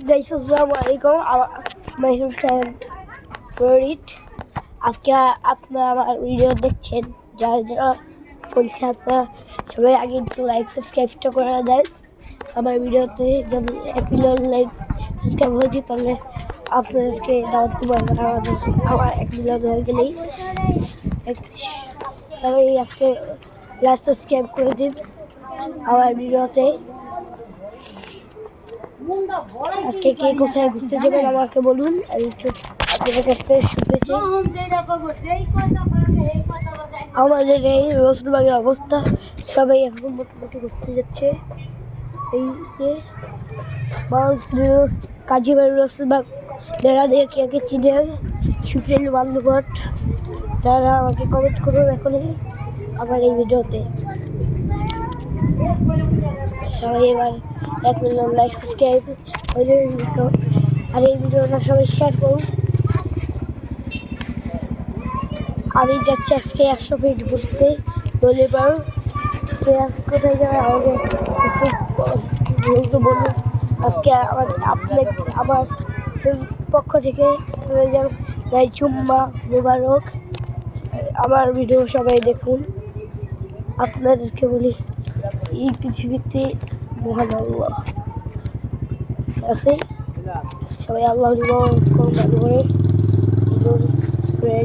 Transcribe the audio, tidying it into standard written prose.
Guys আসসালামু আলাইকুম my friend favourite আজকে আপনারা আমার ভিডিও দেখছেন যারা যারা বলছে আপনারা সবাই আগে একটু লাইক সাবস্ক্রাইবটা করে দেন আমার ভিডিওতে যদি 1 মিলিয়ন লাইক সাবস্ক্রাইব হয়েছে তাহলে আপনাদেরকে দাওয়াত দিব আমার 1 মিলিয়ন হয়ে গেলেই সবাই আজকে লাইক সাবস্ক্রাইব করে দিন আমার ভিডিওতে। আজকে কে কোথায় ঘুরতে যাবেন আমাকে বলুন, আমি একটু আপনাদের কাছ থেকে শুনতে চাই। আমাদের এই রসুলবাগের অবস্থা, সবাই এখন মোটামুটি ঘুরতে যাচ্ছে। এই যে কাজীবাড়ি রসুলবাগ যারা দেখে আগে চিনে সুপ্রিয় বান্ধবট তারা আমাকে কমেন্ট করুন এখনই আমার এই ভিডিওতে। সবাই এবার 1 মিলিয়ন লাইক সাবস্ক্রাইব আর এই ভিডিওটা সবাই শেয়ার করুন। আমি যাচ্ছি আজকে 100 ফিট ঘুরতে বলে পারো কোথায় যাবে আমাকে একটু বলুন। আজকে আমার পক্ষ থেকে জুম্মা মুবারক। আমার ভিডিও সবাই দেখুন। আপনাদেরকে বলি এই পৃথিবীতে মহান আল্লাহ আছে, সবাই আল্লাহ ভালো করে